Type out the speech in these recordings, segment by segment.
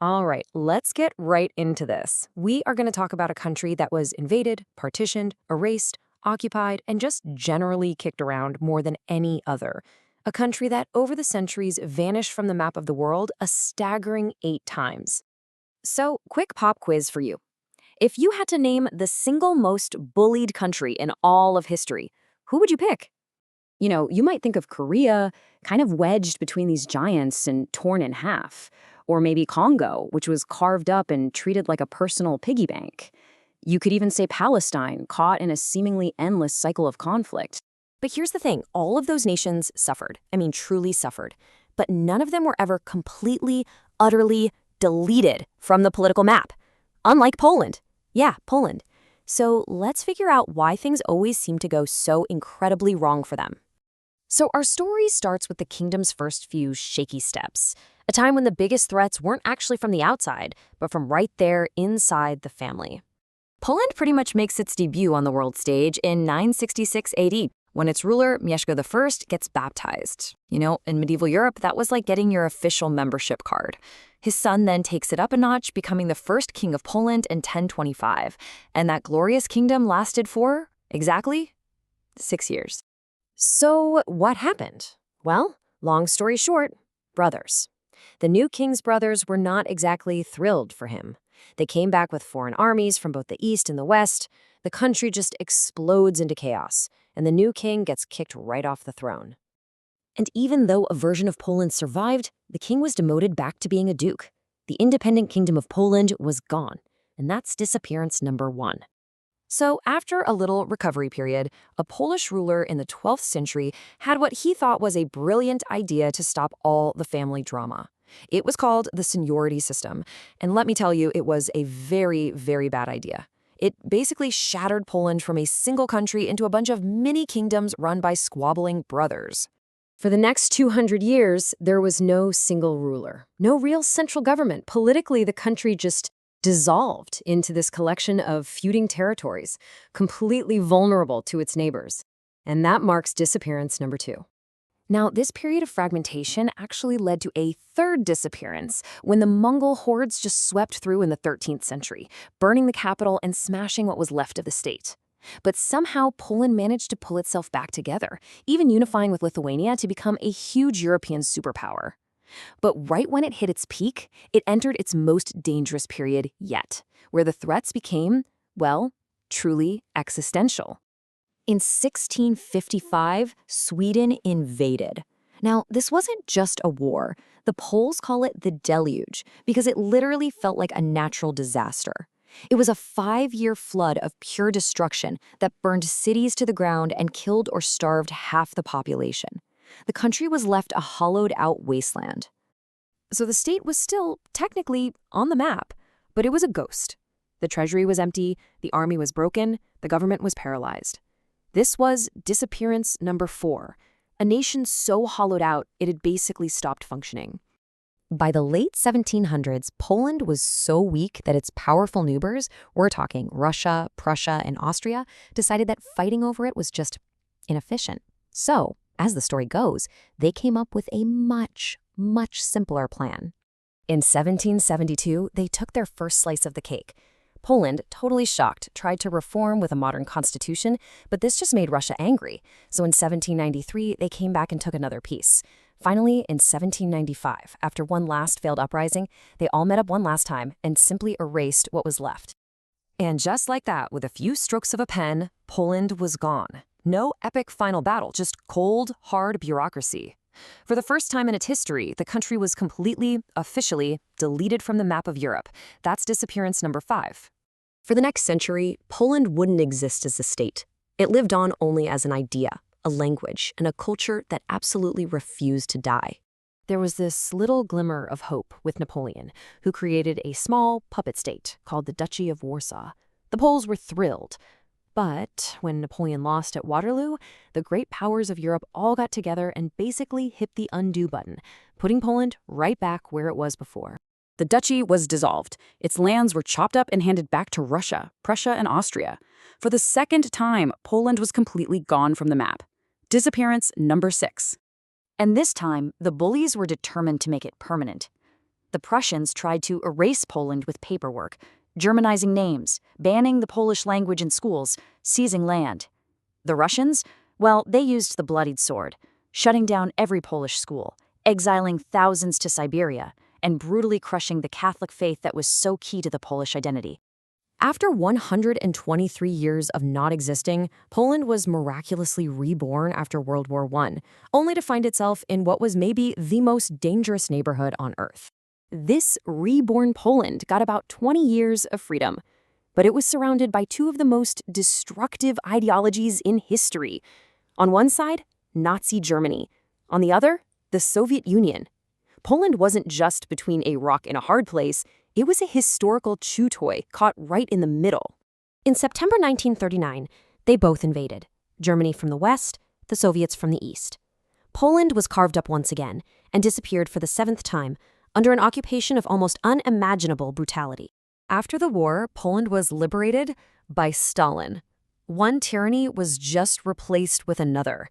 All right, let's get right into this. We are going to talk about a country that was invaded, partitioned, erased, occupied, and just generally kicked around more than any other. A country that over the centuries vanished from the map of the world a staggering 8 times. So, quick pop quiz for you. If you had to name the single most bullied country in all of history, who would you pick? You might think of Korea, kind of wedged between these giants and torn in half. Or maybe Congo, which was carved up and treated like a personal piggy bank. You could even say Palestine, caught in a seemingly endless cycle of conflict. But here's the thing, all of those nations suffered. I mean, truly suffered. But none of them were ever completely, utterly deleted from the political map. Unlike Poland. Yeah, Poland. So let's figure out why things always seem to go so incredibly wrong for them. So our story starts with the kingdom's first few shaky steps, a time when the biggest threats weren't actually from the outside, but from right there inside the family. Poland pretty much makes its debut on the world stage in 966 AD, when its ruler, Mieszko I, gets baptized. In medieval Europe, that was like getting your official membership card. His son then takes it up a notch, becoming the first king of Poland in 1025, and that glorious kingdom lasted for, exactly, 6 years. So what happened? Well, long story short, brothers. The new king's brothers were not exactly thrilled for him. They came back with foreign armies from both the east and the west. The country just explodes into chaos, and the new king gets kicked right off the throne. And even though a version of Poland survived, the king was demoted back to being a duke. The independent kingdom of Poland was gone, and that's disappearance number 1. So after a little recovery period, a Polish ruler in the 12th century had what he thought was a brilliant idea to stop all the family drama. It was called the Seniority system, and let me tell you, it was a very, very bad idea. It basically shattered Poland from a single country into a bunch of mini kingdoms run by squabbling brothers. For the next 200 years, there was no single ruler, no real central government. Politically, the country just dissolved into this collection of feuding territories, completely vulnerable to its neighbors. And that marks disappearance number 2. Now, this period of fragmentation actually led to a third disappearance when the Mongol hordes just swept through in the 13th century, burning the capital and smashing what was left of the state. But somehow, Poland managed to pull itself back together, even unifying with Lithuania to become a huge European superpower. But right when it hit its peak, it entered its most dangerous period yet, where the threats became, well, truly existential. In 1655, Sweden invaded. Now, this wasn't just a war. The Poles call it the Deluge because it literally felt like a natural disaster. It was a 5-year flood of pure destruction that burned cities to the ground and killed or starved half the population. The country was left a hollowed-out wasteland. So the state was still, technically, on the map, but it was a ghost. The treasury was empty, the army was broken, the government was paralyzed. This was disappearance number 4, a nation so hollowed out it had basically stopped functioning. By the late 1700s, Poland was so weak that its powerful neighbors, we're talking Russia, Prussia, and Austria, decided that fighting over it was just inefficient. So, as the story goes, they came up with a much, much simpler plan. In 1772, they took their first slice of the cake. Poland, totally shocked, tried to reform with a modern constitution, but this just made Russia angry. So in 1793, they came back and took another piece. Finally, in 1795, after one last failed uprising, they all met up one last time and simply erased what was left. And just like that, with a few strokes of a pen, Poland was gone. No epic final battle, just cold, hard bureaucracy. For the first time in its history, the country was completely, officially, deleted from the map of Europe. That's disappearance number 5. For the next century, Poland wouldn't exist as a state. It lived on only as an idea, a language, and a culture that absolutely refused to die. There was this little glimmer of hope with Napoleon, who created a small puppet state called the Duchy of Warsaw. The Poles were thrilled. But when Napoleon lost at Waterloo, the great powers of Europe all got together and basically hit the undo button, putting Poland right back where it was before. The duchy was dissolved. Its lands were chopped up and handed back to Russia, Prussia, and Austria. For the second time, Poland was completely gone from the map. Disappearance number 6. And this time, the bullies were determined to make it permanent. The Prussians tried to erase Poland with paperwork, Germanizing names, banning the Polish language in schools, seizing land. The Russians? Well, they used the bloodied sword, shutting down every Polish school, exiling thousands to Siberia, and brutally crushing the Catholic faith that was so key to the Polish identity. After 123 years of not existing, Poland was miraculously reborn after World War I, only to find itself in what was maybe the most dangerous neighborhood on Earth. This reborn Poland got about 20 years of freedom, but it was surrounded by two of the most destructive ideologies in history. On one side, Nazi Germany. On the other, the Soviet Union. Poland wasn't just between a rock and a hard place, it was a historical chew toy caught right in the middle. In September 1939, they both invaded, Germany from the west, the Soviets from the east. Poland was carved up once again and disappeared for the seventh time under an occupation of almost unimaginable brutality. After the war, Poland was liberated by Stalin. One tyranny was just replaced with another.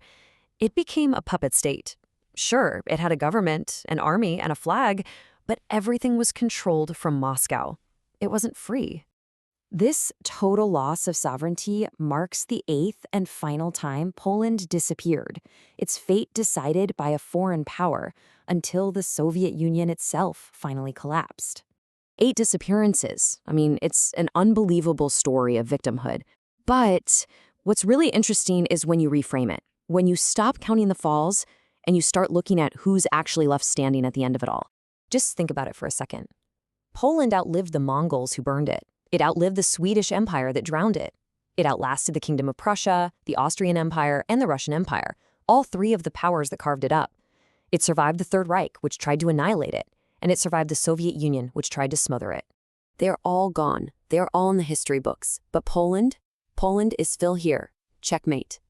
It became a puppet state. Sure, it had a government, an army, and a flag, but everything was controlled from Moscow. It wasn't free. This total loss of sovereignty marks the eighth and final time Poland disappeared, its fate decided by a foreign power, until the Soviet Union itself finally collapsed. 8 disappearances. I mean, it's an unbelievable story of victimhood. But what's really interesting is when you reframe it, when you stop counting the falls and you start looking at who's actually left standing at the end of it all. Just think about it for a second. Poland outlived the Mongols who burned it. It outlived the Swedish Empire that drowned it. It outlasted the Kingdom of Prussia, the Austrian Empire, and the Russian Empire, all 3 of the powers that carved it up. It survived the Third Reich, which tried to annihilate it, and it survived the Soviet Union, which tried to smother it. They're all gone. They're all in the history books. But Poland is still here. Checkmate.